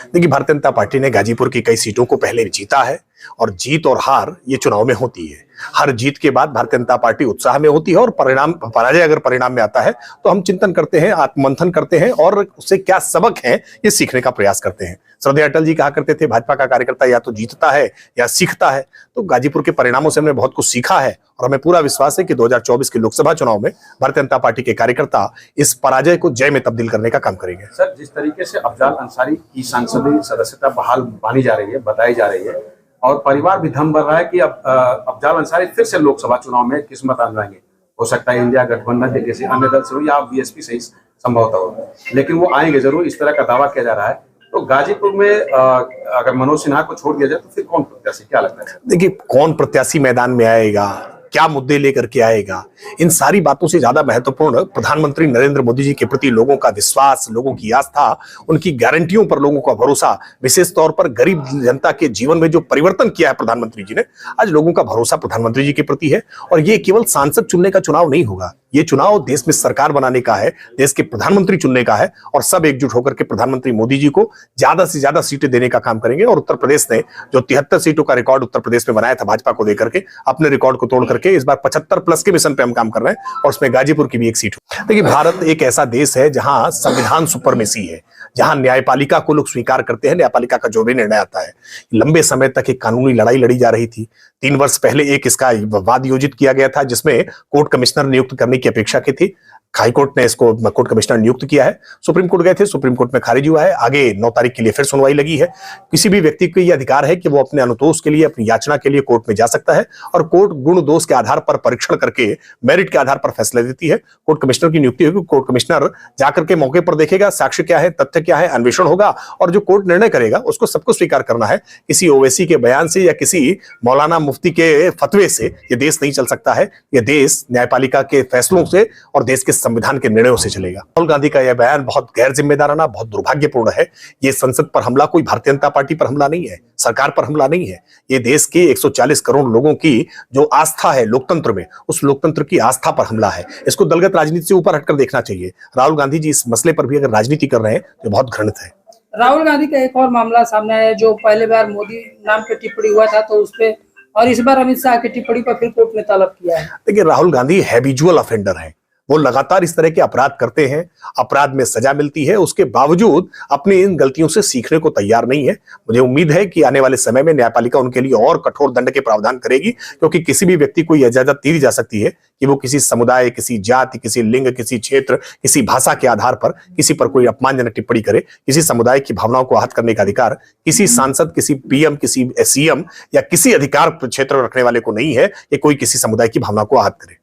देखिए, भारतीय जनता पार्टी ने गाजीपुर की कई सीटों को पहले जीता है और जीत और हार ये चुनाव में होती है। हर जीत के बाद भारतीय जनता पार्टी उत्साह में होती है और पराजय अगर परिणाम में आता है तो हम चिंतन करते हैं, आत्ममंथन करते हैं और उससे क्या सबक है ये सीखने का प्रयास करते हैं। श्रद्धेय अटल जी कहा करते थे, भाजपा का कार्यकर्ता या तो जीतता है या सीखता है। तो गाजीपुर के परिणामों से हमने बहुत कुछ सीखा है और हमें पूरा विश्वास है कि 2024 के लोकसभा चुनाव में भारतीय जनता पार्टी के कार्यकर्ता इस पराजय को जय में तब्दील करने का काम करेंगे। सर, जिस तरीके से अफजाल अंसारी की संसदीय सदस्यता बहाल मानी जा रही है, बताई जा रही है और परिवार भी धम भर रहा है कि अब अफजाल अंसारी फिर से लोकसभा चुनाव में किस्मत आजमाएंगे। हो सकता है इंडिया गठबंधन के किसी अन्य दल से हो या बीएसपी से ही संभवतः हो, लेकिन वो आएंगे जरूर, इस तरह का दावा किया जा रहा है। तो गाजीपुर में अगर मनोज सिन्हा को छोड़ दिया जाए तो फिर कौन प्रत्याशी, क्या लगता है? देखिए, कौन प्रत्याशी मैदान में आएगा, क्या मुद्दे लेकर के आएगा, इन सारी बातों से ज्यादा महत्वपूर्ण प्रधानमंत्री नरेंद्र मोदी जी के प्रति लोगों का विश्वास, लोगों की आस्था, उनकी गारंटियों पर लोगों का भरोसा, विशेष तौर पर गरीब जनता के जीवन में जो परिवर्तन किया है प्रधानमंत्री जी ने, आज लोगों का भरोसा प्रधानमंत्री जी के प्रति है। और ये केवल सांसद चुनने का चुनाव नहीं होगा, ये चुनाव देश में सरकार बनाने का है, देश के प्रधानमंत्री चुनने का है और सब एकजुट होकर के प्रधानमंत्री मोदी जी को ज्यादा से ज्यादा सीटें देने का काम करेंगे। और उत्तर प्रदेश ने जो 73 सीटों का रिकॉर्ड उत्तर प्रदेश में बनाया था भाजपा को देकर के, अपने रिकॉर्ड को तोड़ करके इस बार 75 प्लस के मिशन पे हम काम कर रहे हैं और उसमें गाजीपुर की भी एक सीट हो। देखिए, भारत एक ऐसा देश है जहां संविधान सुपरमेसी है, जहां न्यायपालिका को लोग स्वीकार करते हैं, न्यायपालिका का जो भी निर्णय आता है। लंबे समय तक एक कानूनी लड़ाई लड़ी जा रही थी। 3 वर्ष पहले एक इसका वाद आयोजित किया गया था जिसमें कोर्ट कमिश्नर नियुक्त करने की अपेक्षा की थी। हाईकोर्ट ने इसको कोर्ट कमिश्नर नियुक्त किया है। सुप्रीम कोर्ट गए थे, सुप्रीम कोर्ट में खारिज हुआ है। आगे 9 तारीख के लिए फिर सुनवाई लगी है। किसी भी व्यक्ति को यह अधिकार है कि वो अपने अनुतोष के लिए, अपनी याचना के लिए कोर्ट में जा सकता है और कोर्ट गुण दोष के आधार पर परीक्षण करके मेरिट के आधार पर फैसला देती है। कोर्ट कमिश्नर की नियुक्ति होगी, कोर्ट कमिश्नर जाकर के मौके पर देखेगा साक्ष्य क्या है, तथ्य क्या है, अन्वेषण होगा और जो कोर्ट निर्णय करेगा उसको सबको स्वीकार करना है। किसी ओवैसी के बयान से या किसी मौलाना मुफ्ती के फतवे से ये देश नहीं चल सकता है। यह देश न्यायपालिका के फैसलों से और देश के संविधान के निर्णयों से चलेगा। राहुल गांधी का यह बयान बहुत गैर जिम्मेदाराना, बहुत दुर्भाग्यपूर्ण है। ये संसद पर हमला कोई भारतीय जनता पार्टी पर हमला नहीं है, सरकार पर हमला नहीं है। ये देश के 140 करोड़ लोगों की जो आस्था है लोकतंत्र में, उस लोकतंत्र की आस्था पर हमला है। इसको दलगत राजनीति से ऊपर हटकर देखना चाहिए। राहुल गांधी जी इस मसले पर भी अगर राजनीति कर रहे हैं तो बहुत घृणित है। राहुल गांधी का एक और मामला सामने आया, जो पहले बार मोदी नाम पे टिप्पणी हुआ था तो उसपे, और इस बार अमित शाह की टिप्पणी पर फिर कोर्ट ने तलब किया है। देखिए, राहुल गांधी हैबिचुअल ऑफेंडर है। वो लगातार इस तरह के अपराध करते हैं, अपराध में सजा मिलती है, उसके बावजूद अपनी इन गलतियों से सीखने को तैयार नहीं है। मुझे उम्मीद है कि आने वाले समय में न्यायपालिका उनके लिए और कठोर दंड के प्रावधान करेगी, क्योंकि किसी भी व्यक्ति को यह इजाजत दी जा सकती है कि वो किसी समुदाय, किसी जाति, किसी लिंग, किसी क्षेत्र, किसी भाषा के आधार पर किसी पर कोई अपमानजनक टिप्पणी करे। किसी समुदाय की भावनाओं को आहत करने का अधिकार किसी सांसद, किसी पीएम, किसी सीएम या किसी अधिकार क्षेत्र रखने वाले को नहीं है कि कोई किसी समुदाय की भावना को आहत करे।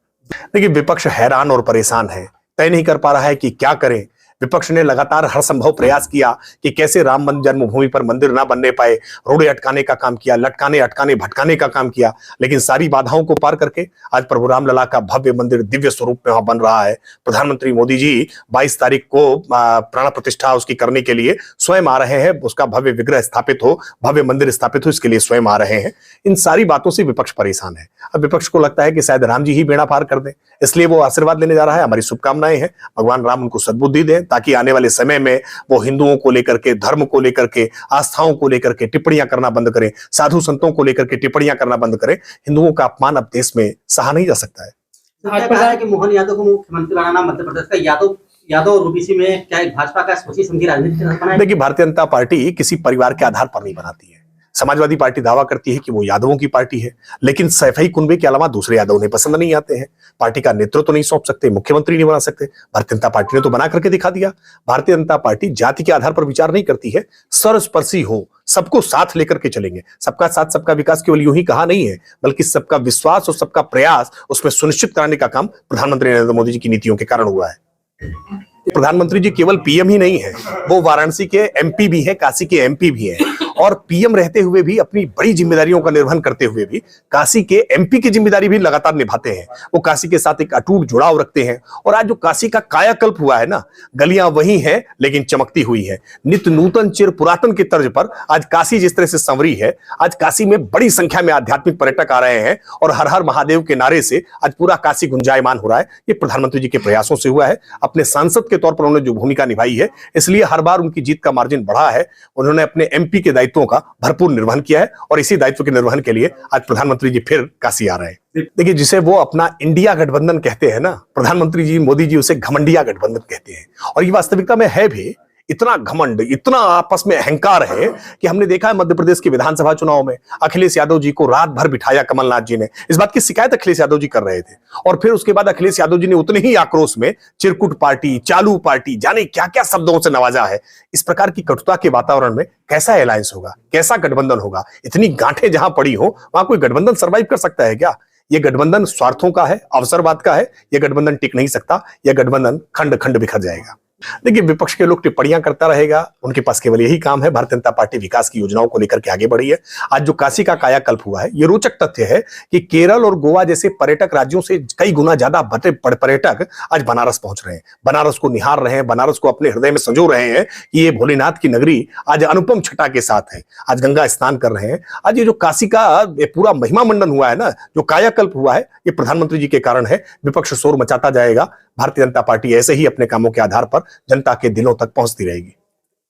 देखिए, विपक्ष हैरान और परेशान है, तय नहीं कर पा रहा है कि क्या करें। विपक्ष ने लगातार हर संभव प्रयास किया कि कैसे राम जन्मभूमि पर मंदिर ना बनने पाए, रोड़े अटकाने का काम किया, लटकाने, अटकाने, भटकाने का काम किया, लेकिन सारी बाधाओं को पार करके आज प्रभु रामलला का भव्य मंदिर दिव्य स्वरूप में वहां बन रहा है। प्रधानमंत्री मोदी जी 22 तारीख को प्राण प्रतिष्ठा उसकी करने के लिए स्वयं आ रहे हैं। उसका भव्य विग्रह स्थापित हो, भव्य मंदिर स्थापित हो, इसके लिए स्वयं आ रहे हैं। इन सारी बातों से विपक्ष परेशान है। अब विपक्ष को लगता है कि शायद राम जी ही बेड़ा पार कर दें, इसलिए वो आशीर्वाद लेने जा रहा है। हमारी शुभकामनाएं हैं, भगवान राम उनको सद्बुद्धि दें ताकि आने वाले समय में वो हिंदुओं को लेकर के, धर्म को लेकर के, आस्थाओं को लेकर के टिप्पणियां करना बंद करें, साधु संतों को लेकर के टिप्पणियां करना बंद करें। हिंदुओं का अपमान अब देश में सहा नहीं जा सकता है। आज कहा है कि मोहन यादव को मुख्यमंत्री बनाना मध्य प्रदेश का, यादव और ओबीसी में क्या भाजपा का सोची समझी राजनीति बनाए? देखिए, भारतीय जनता पार्टी किसी परिवार के आधार पर नहीं बनाती है। समाजवादी पार्टी दावा करती है कि वो यादवों की पार्टी है, लेकिन सैफई कुनबे के अलावा दूसरे यादव उन्हें पसंद नहीं आते हैं। पार्टी का नेतृत्व तो नहीं सौंप सकते, मुख्यमंत्री नहीं बना सकते। भारतीय जनता पार्टी ने तो बना करके दिखा दिया। भारतीय जनता पार्टी जाति के आधार पर विचार नहीं करती है, सर्वस्पर्शी हो, सबको साथ लेकर के चलेंगे। सबका साथ सबका विकास केवल यूं ही कहा नहीं है, बल्कि सबका विश्वास और सबका प्रयास उसमें सुनिश्चित कराने का काम प्रधानमंत्री नरेंद्र मोदी जी की नीतियों के कारण हुआ है। प्रधानमंत्री जी केवल पीएम ही नहीं है, वो वाराणसी के एमपी भी हैं, काशी के एमपी भी हैं और पीएम रहते हुए भी अपनी बड़ी जिम्मेदारियों का निर्वहन करते हुए भी काशी के एमपी की जिम्मेदारी भी लगातार निभाते हैं। वो काशी के साथ एक अटूट जुड़ाव रखते हैं और आज जो काशी का कायाकल्प हुआ है ना, गलियां वही हैं लेकिन चमकती हुई है, नित्य नूतन चिर पुरातन की तर्ज पर आज काशी जिस तरह से संवरी है, आज काशी में बड़ी संख्या में आध्यात्मिक पर्यटक आ रहे हैं और हर हर महादेव के नारे से आज पूरा काशी गुंजायमान हो रहा है। ये प्रधानमंत्री जी के प्रयासों से हुआ है। अपने सांसद के तौर पर उन्होंने जो भूमिका निभाई है, इसलिए हर बार उनकी जीत का मार्जिन बढ़ा है। उन्होंने अपने एमपी के दायित्वों का भरपूर निर्वहन किया है और इसी दायित्व के निर्वहन के लिए आज प्रधानमंत्री जी फिर काशी आ रहे हैं। देखिए, जिसे वो अपना इंडिया गठबंधन कहते हैं ना, प्रधानमंत्री जी मोदी जी उसे घमंडिया गठबंधन कहते हैं और ये वास्तविकता में है भी। इतना घमंड, इतना आपस में अहंकार है कि हमने देखा है मध्य प्रदेश के विधानसभा चुनाव में अखिलेश यादव जी को रात भर बिठाया कमलनाथ जी ने। इस बात की शिकायत अखिलेश यादव जी कर रहे थे और फिर उसके बाद अखिलेश यादव जी ने उतने ही आक्रोश में चिरकुट पार्टी, चालू पार्टी, जाने क्या क्या शब्दों से नवाजा है। इस प्रकार की कटुता के वातावरण में कैसा अलायंस होगा, कैसा गठबंधन होगा? इतनी गांठें जहां पड़ी हो वहां कोई गठबंधन सर्वाइव कर सकता है क्या? यह गठबंधन स्वार्थों का है, अवसरवाद का है। यह गठबंधन टिक नहीं सकता। यह गठबंधन खंड खंड बिखर जाएगा। देखिए, विपक्ष के लोग टिप्पणियां करता रहेगा, उनके पास केवल यही काम है। भारतीय जनता पार्टी विकास की योजनाओं को लेकर के आगे बढ़ी है। आज जो काशी का कायाकल्प हुआ है, ये रोचक तथ्य है कि केरल और गोवा जैसे पर्यटक राज्यों से कई गुना ज्यादा पर्यटक आज बनारस पहुंच रहे हैं, बनारस को निहार रहे हैं, बनारस को अपने हृदय में संजो रहे हैं कि ये भोलेनाथ की नगरी आज अनुपम छटा के साथ है। आज गंगा स्नान कर रहे हैं। आज ये जो काशी का पूरा महिमा मंडन हुआ है ना, जो कायाकल्प हुआ है, ये प्रधानमंत्री जी के कारण है। विपक्ष शोर मचाता जाएगा, भारतीय जनता पार्टी ऐसे ही अपने कामों के आधार पर जनता के दिलों तक पहुंचती रहेगी।